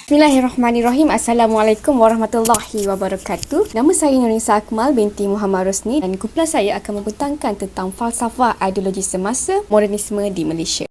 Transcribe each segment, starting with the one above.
Bismillahirrahmanirrahim. Assalamualaikum warahmatullahi wabarakatuh. Nama saya Nurisa Akmal binti Muhammad Rosni dan kumpulan saya akan membentangkan tentang falsafah ideologi semasa modernisme di Malaysia.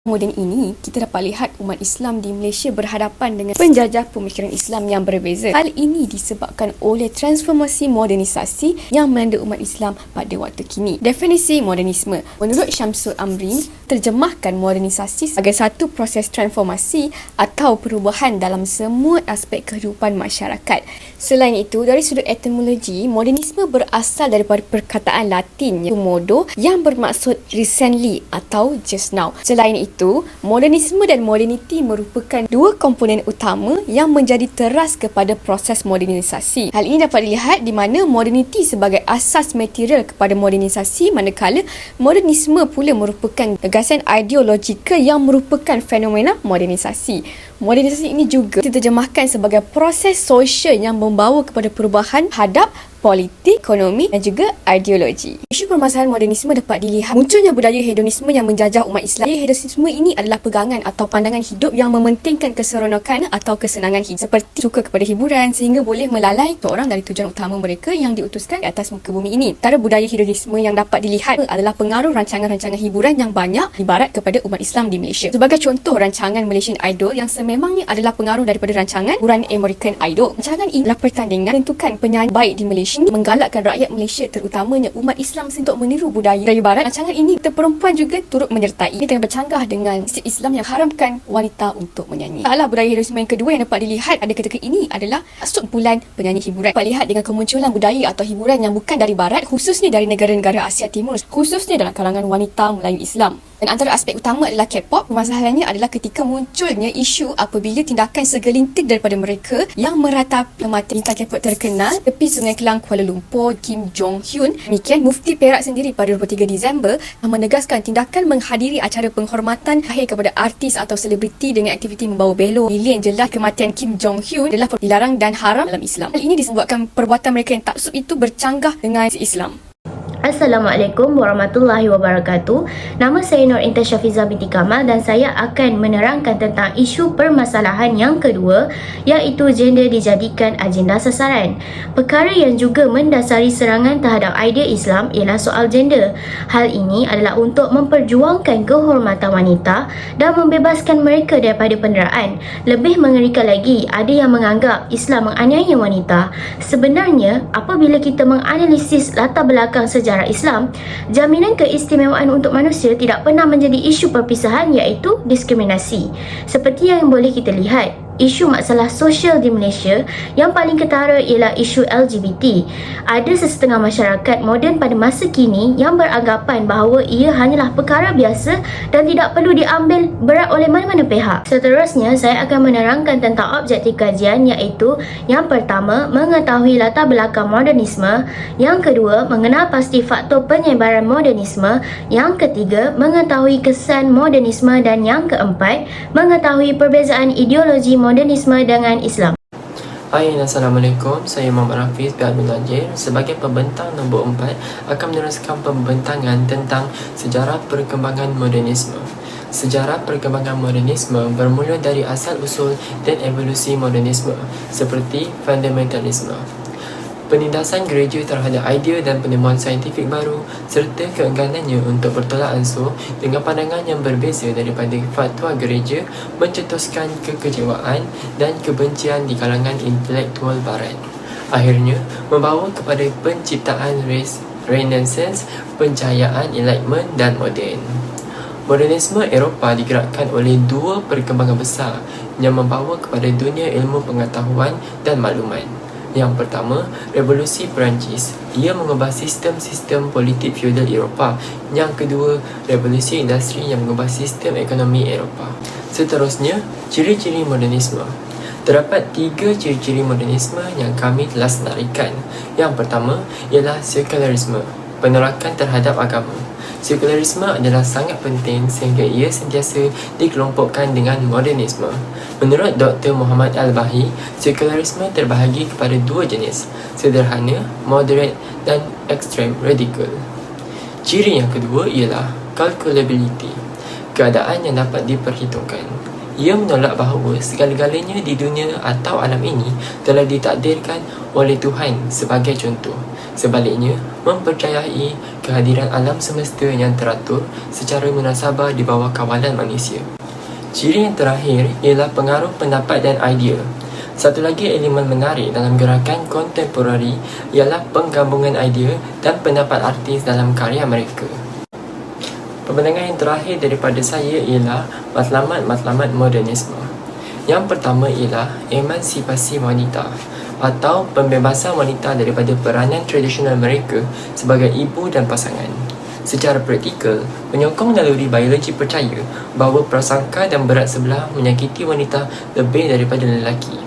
Moden ini, kita dapat lihat umat Islam di Malaysia berhadapan dengan penjajah pemikiran Islam yang berbeza. Hal ini disebabkan oleh transformasi modernisasi yang melanda umat Islam pada waktu kini. Definisi modernisme. Menurut Syamsul Amrin, terjemahkan modernisasi sebagai satu proses transformasi atau perubahan dalam semua aspek kehidupan masyarakat. Selain itu, dari sudut etimologi, modernisme berasal daripada perkataan Latin modo yang bermaksud recently atau just now. Selain itu, modernisme dan modernity merupakan dua komponen utama yang menjadi teras kepada proses modernisasi. Hal ini dapat dilihat di mana modernity sebagai asas material kepada modernisasi, manakala modernisme pula merupakan gagasan ideologikal yang merupakan fenomena modernisasi. Modernisasi ini juga diterjemahkan sebagai proses sosial yang membawa kepada perubahan hadap politik, ekonomi dan juga ideologi. Isu permasalahan modernisme dapat dilihat munculnya budaya hedonisme yang menjajah umat Islam. Budaya hedonisme ini adalah pegangan atau pandangan hidup yang mementingkan keseronokan atau kesenangan hidup, seperti suka kepada hiburan sehingga boleh melalai seorang dari tujuan utama mereka yang diutuskan di atas muka bumi ini. Antara budaya hedonisme yang dapat dilihat adalah pengaruh rancangan-rancangan hiburan yang banyak ibarat kepada umat Islam di Malaysia. Sebagai contoh, rancangan Malaysian Idol yang sememangnya adalah pengaruh daripada rancangan hiburan American Idol. Rancangan ini adalah pertandingan menentukan penyanyi baik di Malaysia, menggalakkan rakyat Malaysia terutamanya umat Islam untuk meniru budaya dari barat. Rancangan ini kita perempuan juga turut menyertai. Ini tengah bercanggah dengan sistem Islam yang haramkan wanita untuk menyanyi. Salah budaya hedonisme yang kedua yang dapat dilihat pada ketika ini adalah kumpulan penyanyi hiburan. Dapat lihat dengan kemunculan budaya atau hiburan yang bukan dari barat, khususnya dari negara-negara Asia Timur, khususnya dalam kalangan wanita Melayu Islam. Dan antara aspek utama adalah K-pop. Permasalahannya adalah ketika munculnya isu apabila tindakan segelintir daripada mereka yang meratapi mata bintang K-pop terkenal tepi Sungai Kelang Kuala Lumpur, Kim Jong Hyun. Demikian Mufti Perak sendiri pada 23 Disember menegaskan tindakan menghadiri acara penghormatan akhir kepada artis atau selebriti dengan aktiviti membawa belok lilin jelas kematian Kim Jong Hyun adalah dilarang dan haram dalam Islam. Hal ini disebabkan perbuatan mereka yang taksub itu bercanggah dengan Islam. Assalamualaikum warahmatullahi wabarakatuh. Nama saya Nur Intan Syafiza binti Kamal dan saya akan menerangkan tentang isu permasalahan yang kedua, iaitu gender dijadikan agenda sasaran. Perkara yang juga mendasari serangan terhadap idea Islam ialah soal gender. Hal ini adalah untuk memperjuangkan kehormatan wanita dan membebaskan mereka daripada penderaan. Lebih mengerikan lagi, ada yang menganggap Islam menganiaya wanita. Sebenarnya, apabila kita menganalisis latar belakang sejarah Islam, jaminan keistimewaan untuk manusia tidak pernah menjadi isu perpisahan, iaitu diskriminasi. Seperti yang boleh kita lihat, isu masalah sosial di Malaysia yang paling ketara ialah isu LGBT. Ada sesetengah masyarakat moden pada masa kini yang beranggapan bahawa ia hanyalah perkara biasa dan tidak perlu diambil berat oleh mana-mana pihak. Seterusnya, saya akan menerangkan tentang objektif kajian, iaitu yang pertama, mengetahui latar belakang modernisme, yang kedua, mengenal pasti faktor penyebaran modernisme, yang ketiga, mengetahui kesan modernisme, dan yang keempat, mengetahui perbezaan ideologi modernisme dengan Islam. Hai, Assalamualaikum. Saya Muhammad Hafiz bin Najir. Sebagai pembentang nombor 4 akan meneruskan pembentangan tentang sejarah perkembangan modernisme. Sejarah perkembangan modernisme bermula dari asal-usul dan evolusi modernisme seperti fundamentalisme, penindasan gereja terhadap idea dan penemuan saintifik baru, serta keengganannya untuk bertolak ansur dengan pandangan yang berbeza daripada fatwa gereja, mencetuskan kekecewaan dan kebencian di kalangan intelektual barat. Akhirnya, membawa kepada penciptaan Renaissance, pencahayaan Enlightenment dan moden. Modernisme Eropah digerakkan oleh dua perkembangan besar yang membawa kepada dunia ilmu pengetahuan dan maklumat. Yang pertama, Revolusi Perancis. Ia mengubah sistem-sistem politik feudal Eropah. Yang kedua, Revolusi Industri yang mengubah sistem ekonomi Eropah. Seterusnya, ciri-ciri modernisme. Terdapat 3 ciri-ciri modernisme yang kami telah senarikan. Yang pertama ialah sekularisme, penolakan terhadap agama. Sekularisme adalah sangat penting sehingga ia sentiasa dikelompokkan dengan modernisme. Menurut Dr. Muhammad Al-Bahi, sekularisme terbahagi kepada 2 jenis, sederhana, moderate dan extreme radical. Ciri yang kedua ialah calculability, keadaan yang dapat diperhitungkan. Ia menolak bahawa segala-galanya di dunia atau alam ini telah ditakdirkan oleh Tuhan sebagai contoh. Sebaliknya, mempercayai kehadiran alam semesta yang teratur secara munasabah di bawah kawalan manusia. Ciri yang terakhir ialah pengaruh pendapat dan idea. Satu lagi elemen menarik dalam gerakan kontemporari ialah penggabungan idea dan pendapat artis dalam karya mereka. Pemandangan yang terakhir daripada saya ialah matlamat-matlamat modernisme. Yang pertama ialah emansipasi wanita atau pembebasan wanita daripada peranan tradisional mereka sebagai ibu dan pasangan. Secara praktikal, penyokong naluri biologi percaya bahawa prasangka dan berat sebelah menyakiti wanita lebih daripada lelaki.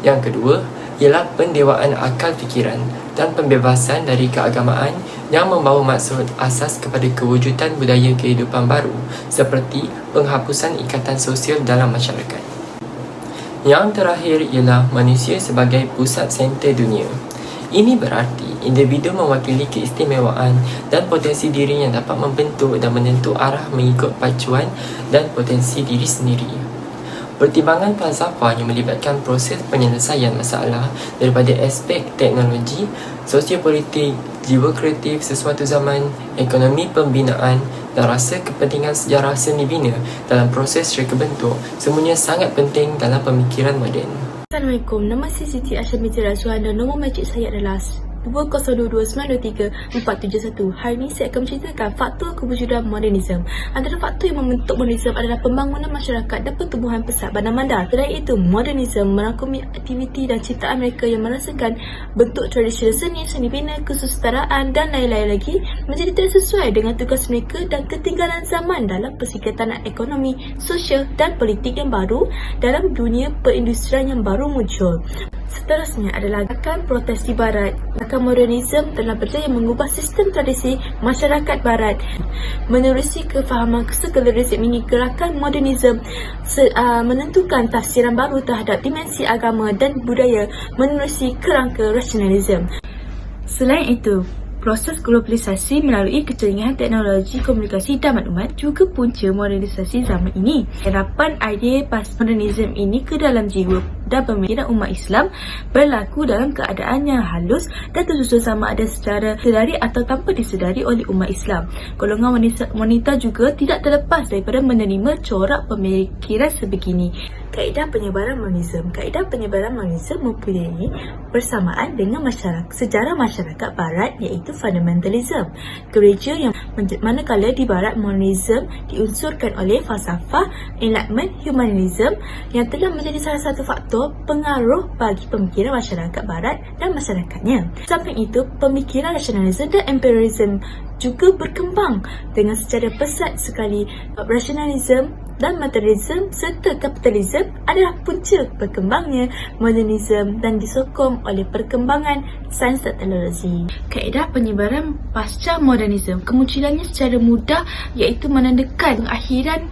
Yang kedua ialah pendewaan akal fikiran dan pembebasan dari keagamaan yang membawa maksud asas kepada kewujudan budaya kehidupan baru seperti penghapusan ikatan sosial dalam masyarakat. Yang terakhir ialah manusia sebagai pusat center dunia. Ini berarti individu mewakili keistimewaan dan potensi diri yang dapat membentuk dan menentu arah mengikut pacuan dan potensi diri sendiri. Pertimbangan falsafah yang melibatkan proses penyelesaian masalah daripada aspek teknologi, sosiopolitik, jiwa kreatif sesuatu zaman, ekonomi pembinaan dan rasa kepentingan sejarah seni bina dalam proses reka bentuk semuanya sangat penting dalam pemikiran moden. Assalamualaikum, nama saya Siti Asyamiti Razwan dan nombor magic saya adalah 2022-923-471. Hari ini saya akan menceritakan faktor kewujudan modernisme. Antara faktor yang membentuk modernisme adalah pembangunan masyarakat dan pertumbuhan pesat bandar bandar. Selain itu, modernisme merangkumi aktiviti dan ciptaan mereka yang merasakan bentuk tradisional seni bina, kesusadaraan dan lain-lain lagi menjadi tidak sesuai dengan tugas mereka dan ketinggalan zaman dalam persikatan ekonomi, sosial dan politik yang baru dalam dunia perindustrian yang baru muncul. Seterusnya adalah gerakan protes di barat. Gerakan modernisme telah berjaya mengubah sistem tradisi masyarakat barat. Menerusi kefahaman sekularisme ini, gerakan modernisme menentukan tafsiran baru terhadap dimensi agama dan budaya menerusi kerangka rasionalisme. Selain itu, proses globalisasi melalui kecanggihan teknologi komunikasi dan maklumat juga punca modernisasi zaman ini. Harapan idea postmodernisme ini ke dalam jiwa dan pemikiran umat Islam berlaku dalam keadaan yang halus dan tersusun sama ada secara sedari atau tanpa disedari oleh umat Islam. Golongan wanita juga tidak terlepas daripada menerima corak pemikiran sebegini. Kaedah penyebaran modernisme. Kaedah penyebaran modernisme mempunyai persamaan dengan sejarah masyarakat barat iaitu fundamentalism. Gereja yang manakala di barat modernisme diunsurkan oleh falsafah enlightenment humanism yang telah menjadi salah satu faktor pengaruh bagi pemikiran masyarakat barat dan masyarakatnya. Samping itu, pemikiran rasionalisme dan empiricism juga berkembang dengan secara pesat sekali. Rasionalisme dan materialisme serta kapitalisme adalah punca berkembangnya modernisme dan disokong oleh perkembangan sains dan teknologi. Kaedah penyebaran pasca modernisme kemunculannya secara mudah iaitu menandakan pengakhiran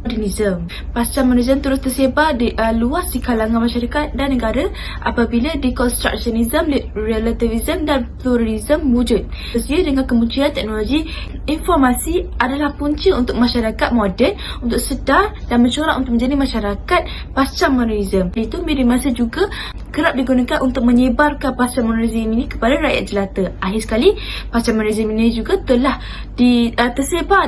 modernisme. Pasca modernisme terus tersebar luas di kalangan masyarakat dan negara apabila deconstructionism, relativism dan pluralism wujud. Sesuai dengan kemunculan teknologi informasi adalah punca untuk masyarakat moden untuk sedar dan mencorak untuk menjadi masyarakat pasca modernisme. Itu beri masa juga kerap digunakan untuk menyebarkan pasca modernisme ini kepada rakyat jelata. Akhir sekali, pasca modernisme ini juga telah tersebar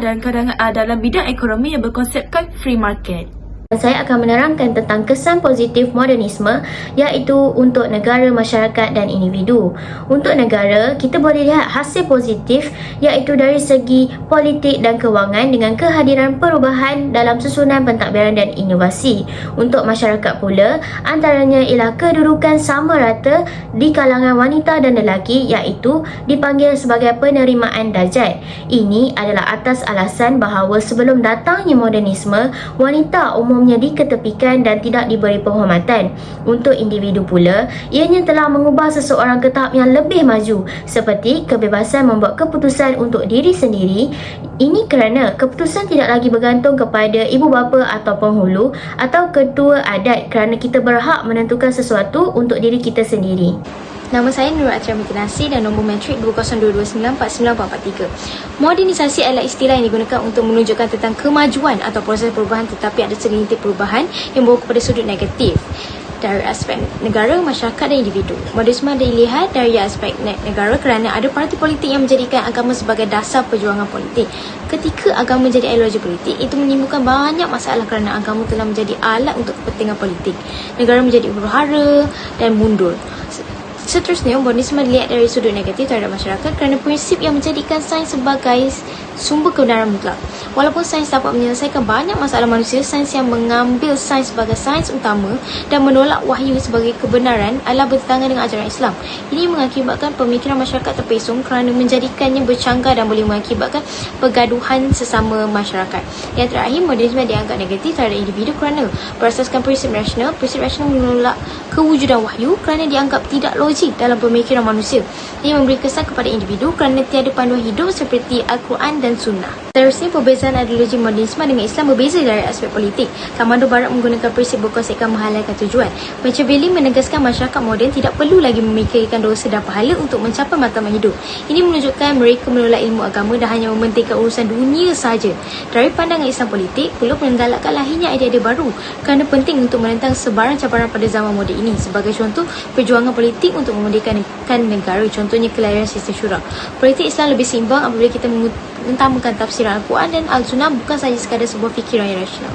dalam bidang ekonomi yang berkonsepkan free market. Saya akan menerangkan tentang kesan positif modernisme iaitu untuk negara, masyarakat dan individu. Untuk negara, kita boleh lihat hasil positif iaitu dari segi politik dan kewangan dengan kehadiran perubahan dalam susunan pentadbiran dan inovasi. Untuk masyarakat pula, antaranya ialah kedudukan sama rata di kalangan wanita dan lelaki iaitu dipanggil sebagai penerimaan darjat. Ini adalah atas alasan bahawa sebelum datangnya modernisme, wanita umumnya diketepikan dan tidak diberi penghormatan. Untuk individu pula, ianya telah mengubah seseorang ke tahap yang lebih maju seperti kebebasan membuat keputusan untuk diri sendiri. Ini kerana keputusan tidak lagi bergantung kepada ibu bapa atau penghulu atau ketua adat kerana kita berhak menentukan sesuatu untuk diri kita sendiri. Nama saya Nurul Atira Mitinasi dan nombor metrik 2022949443. Modernisasi adalah istilah yang digunakan untuk menunjukkan tentang kemajuan atau proses perubahan, tetapi ada segelintir perubahan yang membawa kepada sudut negatif dari aspek negara, masyarakat dan individu. Modernisme dilihat dari aspek negara kerana ada parti politik yang menjadikan agama sebagai dasar perjuangan politik. Ketika agama menjadi ideologi politik, itu menimbulkan banyak masalah kerana agama telah menjadi alat untuk kepentingan politik. Negara menjadi huru-hara dan mundur. Seterusnya, modernisme dilihat dari sudut negatif terhadap masyarakat kerana prinsip yang menjadikan sains sebagai sumber kebenaran mutlak. Walaupun sains dapat menyelesaikan banyak masalah manusia, sains yang mengambil sains sebagai sains utama dan menolak wahyu sebagai kebenaran adalah bertentangan dengan ajaran Islam. Ini mengakibatkan pemikiran masyarakat terpesong kerana menjadikannya bercanggah dan boleh mengakibatkan pergaduhan sesama masyarakat. Yang terakhir, modernisme dianggap negatif terhadap individu kerana berasaskan prinsip rasional. Prinsip rasional menolak kewujudan wahyu kerana dianggap tidak logik dalam pemikiran manusia. Ia memberi kesan kepada individu kerana tiada panduan hidup seperti Al-Quran dan Sunnah. Seterusnya, perbezaan ideologi modernisme dengan Islam berbeza dari aspek politik. Taekwondo Barat menggunakan prinsip berkonsepkan menghalalkan tujuan. Machiavelli menegaskan masyarakat moden tidak perlu lagi memikirkan dosa dan pahala untuk mencapai matlamat hidup. Ini menunjukkan mereka menolak ilmu agama dan hanya mementingkan urusan dunia sahaja. Dari pandangan Islam politik, perlu menggalakkan lahirnya idea-idea baru kerana penting untuk menentang sebarang cabaran pada zaman moden ini. Sebagai contoh, perjuangan politik untuk memerdekakan negara, contohnya kelahiran sistem syura. Politik Islam lebih seimbang apabila kita mengutamakan tafsiran Al-Quran dan Al-Sunnah, bukan sahaja sekadar sebuah fikiran yang rasional.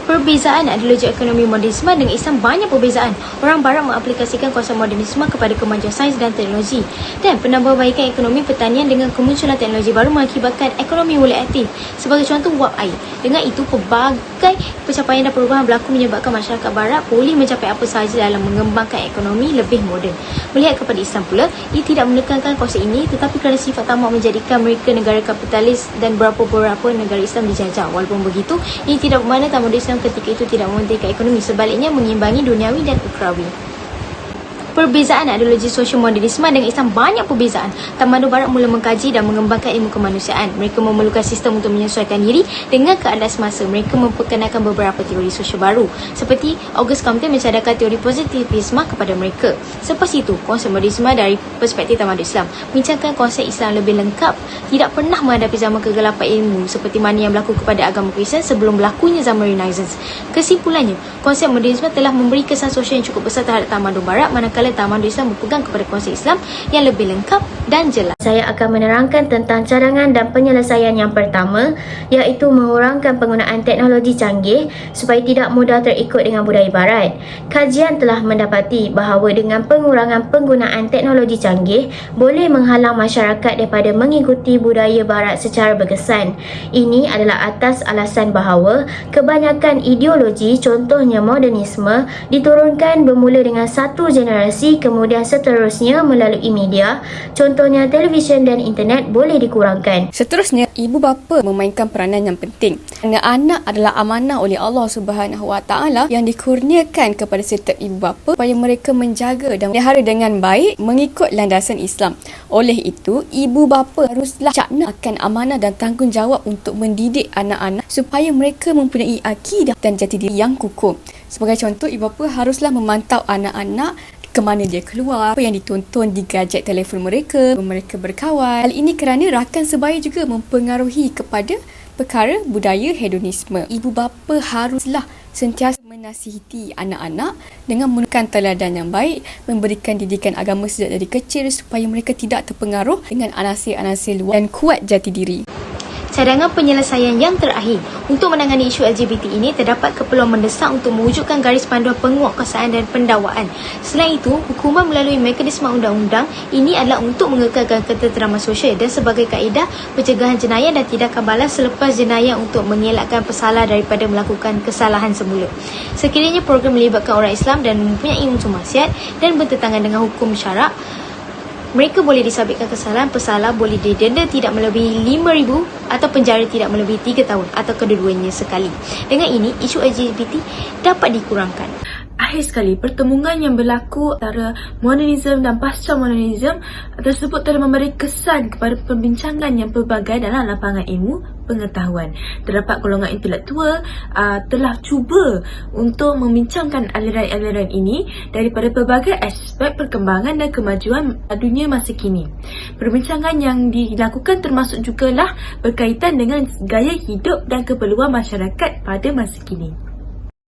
Perbezaan ideologi ekonomi modernisme dengan Islam banyak perbezaan. Orang Barat mengaplikasikan konsep modernisme kepada kemajuan sains dan teknologi, dan penambahbaikan ekonomi pertanian dengan kemunculan teknologi baru mengakibatkan ekonomi mulai aktif. Sebagai contoh, wap air. Dengan itu, pelbagai pencapaian dan perubahan berlaku menyebabkan masyarakat Barat boleh mencapai apa sahaja dalam mengembangkan ekonomi lebih moden. Melihat kepada Islam pula, ia tidak menekankan konsep ini, tetapi kerana sifat tamak menjadikan mereka negara kapitalis dan beberapa negara Islam dijajah. Walaupun begitu, ini tidak bermakna tamak Islam ketika itu tidak mementingkan ekonomi, sebaliknya mengimbangi duniawi dan ukrawi. Perbezaan ideologi sosial modernisme dengan Islam banyak perbezaan. Taekwondo Barat mula mengkaji dan mengembangkan ilmu kemanusiaan. Mereka memerlukan sistem untuk menyesuaikan diri dengan keadaan semasa. Mereka memperkenalkan beberapa teori sosial baru, seperti Auguste Comte mencadangkan teori positivisme kepada mereka. Selepas itu, konsep modernisme dari perspektif Taekwondo Islam bincangkan konsep Islam lebih lengkap, tidak pernah menghadapi zaman kegelapan ilmu seperti mana yang berlaku kepada agama Kristen sebelum berlakunya zaman Renaissance. Kesimpulannya, konsep modernisme telah memberi kesan sosial yang cukup besar terhadap Taekwondo Barat, manakala Taekwondo Islam berpegang kepada konsep Islam yang lebih lengkap dan jelas. Saya akan menerangkan tentang cadangan dan penyelesaian yang pertama, iaitu mengurangkan penggunaan teknologi canggih supaya tidak mudah terikut dengan budaya Barat. Kajian telah mendapati bahawa dengan pengurangan penggunaan teknologi canggih boleh menghalang masyarakat daripada mengikuti budaya Barat secara berkesan. Ini adalah atas alasan bahawa kebanyakan ideologi, contohnya modernisme, diturunkan bermula dengan satu generasi, kemudian seterusnya melalui media, contohnya televisyen dan internet, boleh dikurangkan. Seterusnya, ibu bapa memainkan peranan yang penting. Kerana anak adalah amanah oleh Allah Subhanahu Wa Taala yang dikurniakan kepada setiap ibu bapa supaya mereka menjaga dan melihara dengan baik mengikut landasan Islam. Oleh itu, ibu bapa haruslah cakna akan amanah dan tanggungjawab untuk mendidik anak-anak supaya mereka mempunyai akidah dan jati diri yang kukuh. Sebagai contoh, ibu bapa haruslah memantau anak-anak ke mana dia keluar, apa yang ditonton di gadget telefon mereka berkawan. Hal ini kerana rakan sebaya juga mempengaruhi kepada perkara budaya hedonisme. Ibu bapa haruslah sentiasa menasihati anak-anak dengan menunjukkan teladan yang baik, memberikan didikan agama sejak dari kecil supaya mereka tidak terpengaruh dengan anasir-anasir luar dan kuat jati diri. Cadangan penyelesaian yang terakhir. Untuk menangani isu LGBT ini, terdapat keperluan mendesak untuk mewujudkan garis panduan penguatkuasaan dan pendakwaan. Selain itu, hukuman melalui mekanisme undang-undang ini adalah untuk mengekalkan ketenteraman sosial dan sebagai kaedah pencegahan jenayah dan tindakan balas selepas jenayah untuk mengelakkan pesalah daripada melakukan kesalahan semula. Sekiranya program melibatkan orang Islam dan mempunyai unsur maksiat dan bertentangan dengan hukum syarak, mereka boleh disabitkan kesalahan. Pesalah boleh didenda tidak melebihi RM5,000 atau penjara tidak melebihi 3 tahun atau kedua-duanya sekali. Dengan ini, isu LGBT dapat dikurangkan. Akhir sekali, pertemuan yang berlaku antara modernisme dan pasca modernisme tersebut telah memberi kesan kepada perbincangan yang pelbagai dalam lapangan ilmu, pengetahuan. Terdapat golongan intelektual telah cuba untuk membincangkan aliran-aliran ini daripada pelbagai aspek perkembangan dan kemajuan dunia masa kini. Perbincangan yang dilakukan termasuk jugalah berkaitan dengan gaya hidup dan keperluan masyarakat pada masa kini.